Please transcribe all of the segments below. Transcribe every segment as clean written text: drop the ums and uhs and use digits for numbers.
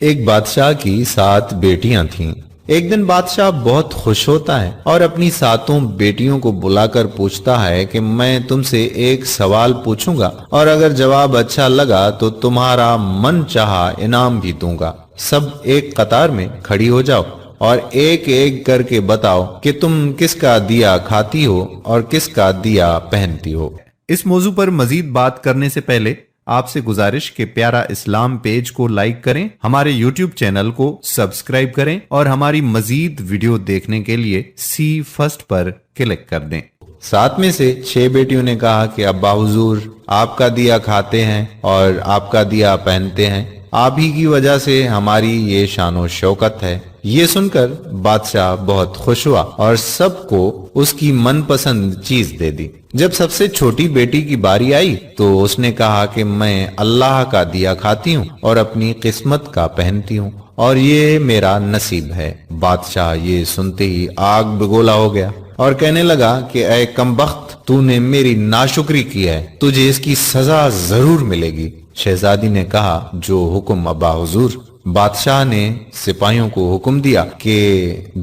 ایک بادشاہ کی 7 بیٹیاں تھیں۔ ایک دن بادشاہ بہت خوش ہوتا ہے اور اپنی 7 بیٹیوں کو بلا کر پوچھتا ہے کہ میں تم سے ایک سوال پوچھوں گا اور اگر جواب اچھا لگا تو تمہارا من چاہا انعام بھی دوں گا۔ سب ایک قطار میں کھڑی ہو جاؤ اور ایک ایک کر کے بتاؤ کہ تم کس کا دیا کھاتی ہو اور کس کا دیا پہنتی ہو۔ اس موضوع پر مزید بات کرنے سے پہلے آپ سے گزارش کہ پیارا اسلام پیج کو لائک کریں، ہمارے یوٹیوب چینل کو سبسکرائب کریں اور ہماری مزید ویڈیو دیکھنے کے لیے سی فرسٹ پر کلک کر دیں۔ 7 میں سے 6 بیٹیوں نے کہا کہ ابا حضور آپ کا دیا کھاتے ہیں اور آپ کا دیا پہنتے ہیں، آپ ہی کی وجہ سے ہماری یہ شان و شوکت ہے۔ یہ سن کر بادشاہ بہت خوش ہوا اور سب کو اس کی من پسند چیز دے دی۔ جب سب سے چھوٹی بیٹی کی باری آئی تو اس نے کہا کہ میں اللہ کا دیا کھاتی ہوں اور اپنی قسمت کا پہنتی ہوں اور یہ میرا نصیب ہے۔ بادشاہ یہ سنتے ہی آگ بگولا ہو گیا اور کہنے لگا کہ اے کمبخت، تو نے میری ناشکری کی ہے، تجھے اس کی سزا ضرور ملے گی۔ شہزادی نے کہا جو حکم ابا حضور۔ بادشاہ نے سپاہیوں کو حکم دیا کہ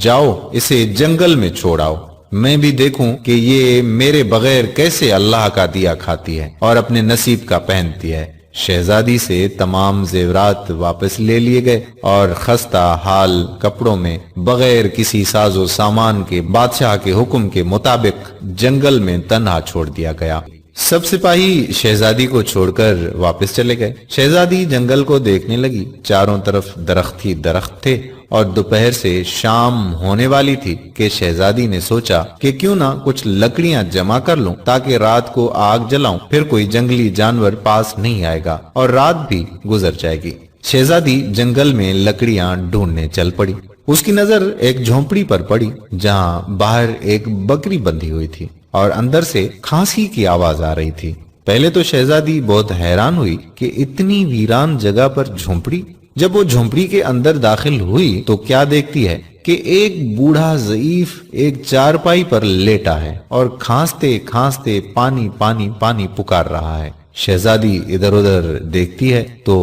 جاؤ اسے جنگل میں چھوڑاؤ، میں بھی دیکھوں کہ یہ میرے بغیر کیسے اللہ کا دیا کھاتی ہے اور اپنے نصیب کا پہنتی ہے۔ شہزادی سے تمام زیورات واپس لے لیے گئے اور خستہ حال کپڑوں میں بغیر کسی ساز و سامان کے بادشاہ کے حکم کے مطابق جنگل میں تنہا چھوڑ دیا گیا۔ سب سپاہی شہزادی کو چھوڑ کر واپس چلے گئے۔ شہزادی جنگل کو دیکھنے لگی، چاروں طرف درخت ہی درخت تھے اور دوپہر سے شام ہونے والی تھی کہ شہزادی نے سوچا کہ کیوں نہ کچھ لکڑیاں جمع کر لوں تاکہ رات کو آگ جلاؤں، پھر کوئی جنگلی جانور پاس نہیں آئے گا اور رات بھی گزر جائے گی۔ شہزادی جنگل میں لکڑیاں ڈھونڈنے چل پڑی۔ اس کی نظر ایک جھونپڑی پر پڑی جہاں باہر ایک بکری بندھی ہوئی تھی اور اندر سے کھانسی کی آواز آ رہی تھی۔ پہلے تو شہزادی بہت حیران ہوئی کہ اتنی ویران جگہ پر جھونپڑی۔ جب وہ جھونپڑی کے اندر داخل ہوئی تو کیا دیکھتی ہے کہ ایک بوڑھا ضعیف ایک چارپائی پر لیٹا ہے اور کھانستے کھانستے پانی پانی پانی پکار رہا ہے۔ شہزادی ادھر ادھر دیکھتی ہے تو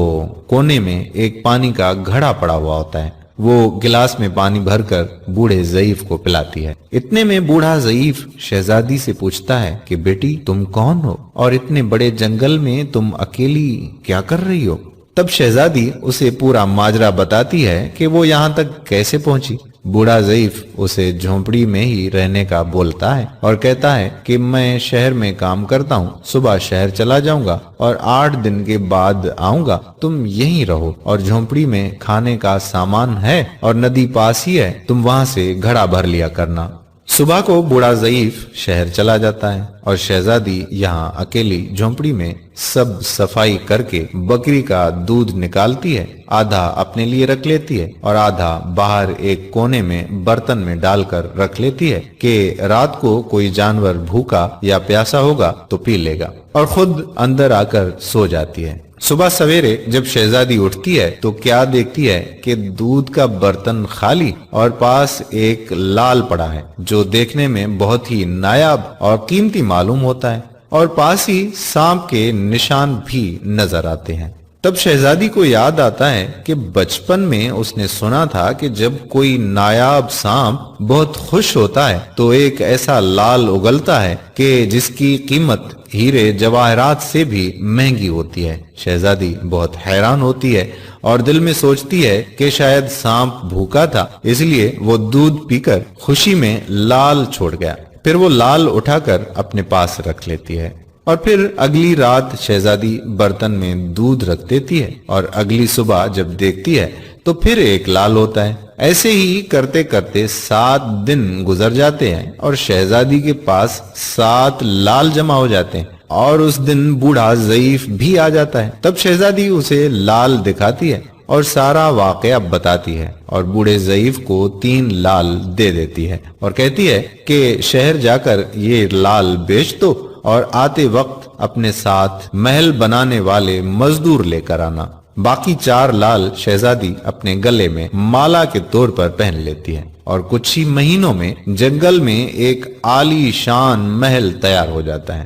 کونے میں ایک پانی کا گھڑا پڑا ہوا ہوتا ہے۔ وہ گلاس میں پانی بھر کر بوڑھے ضعیف کو پلاتی ہے۔ اتنے میں بوڑھا ضعیف شہزادی سے پوچھتا ہے کہ بیٹی تم کون ہو اور اتنے بڑے جنگل میں تم اکیلی کیا کر رہی ہو؟ تب شہزادی اسے پورا ماجرا بتاتی ہے کہ وہ یہاں تک کیسے پہنچی۔ بوڑھا ضعیف اسے جھونپڑی میں ہی رہنے کا بولتا ہے اور کہتا ہے کہ میں شہر میں کام کرتا ہوں، صبح شہر چلا جاؤں گا اور 8 دن کے بعد آؤں گا، تم یہیں رہو اور جھونپڑی میں کھانے کا سامان ہے اور ندی پاس ہی ہے، تم وہاں سے گھڑا بھر لیا کرنا۔ صبح کو بوڑھا ضعیف شہر چلا جاتا ہے اور شہزادی یہاں اکیلی جھونپڑی میں سب صفائی کر کے بکری کا دودھ نکالتی ہے، آدھا اپنے لیے رکھ لیتی ہے اور آدھا باہر ایک کونے میں برتن میں ڈال کر رکھ لیتی ہے کہ رات کو کوئی جانور بھوکا یا پیاسا ہوگا تو پی لے گا، اور خود اندر آ کر سو جاتی ہے۔ صبح سویرے جب شہزادی اٹھتی ہے تو کیا دیکھتی ہے کہ دودھ کا برتن خالی اور پاس ایک لال پڑا ہے جو دیکھنے میں بہت ہی نایاب اور قیمتی معلوم ہوتا ہے، اور پاس ہی سانپ کے نشان بھی نظر آتے ہیں۔ تب شہزادی کو یاد آتا ہے کہ بچپن میں اس نے سنا تھا کہ جب کوئی نایاب سانپ بہت خوش ہوتا ہے تو ایک ایسا لال اگلتا ہے کہ جس کی قیمت ہیرے جواہرات سے بھی مہنگی ہوتی ہے۔ شہزادی بہت حیران ہوتی ہے اور دل میں سوچتی ہے کہ شاید سانپ بھوکا تھا، اس لیے وہ دودھ پی کر خوشی میں لال چھوڑ گیا۔ پھر وہ لال اٹھا کر اپنے پاس رکھ لیتی ہے اور پھر اگلی رات شہزادی برتن میں دودھ رکھ دیتی ہے اور اگلی صبح جب دیکھتی ہے تو پھر ایک لال ہوتا ہے۔ ایسے ہی کرتے کرتے 7 دن گزر جاتے ہیں اور شہزادی کے پاس 7 لال جمع ہو جاتے ہیں اور اس دن بوڑھا ضعیف بھی آ جاتا ہے۔ تب شہزادی اسے لال دکھاتی ہے اور سارا واقعہ بتاتی ہے اور بوڑھے ضعیف کو 3 لال دے دیتی ہے اور کہتی ہے کہ شہر جا کر یہ لال بیچ دو اور آتے وقت اپنے ساتھ محل بنانے والے مزدور لے کر آنا۔ باقی 4 لال شہزادی اپنے گلے میں مالا کے طور پر پہن لیتی ہے اور کچھ ہی مہینوں میں جنگل میں ایک عالی شان محل تیار ہو جاتا ہے۔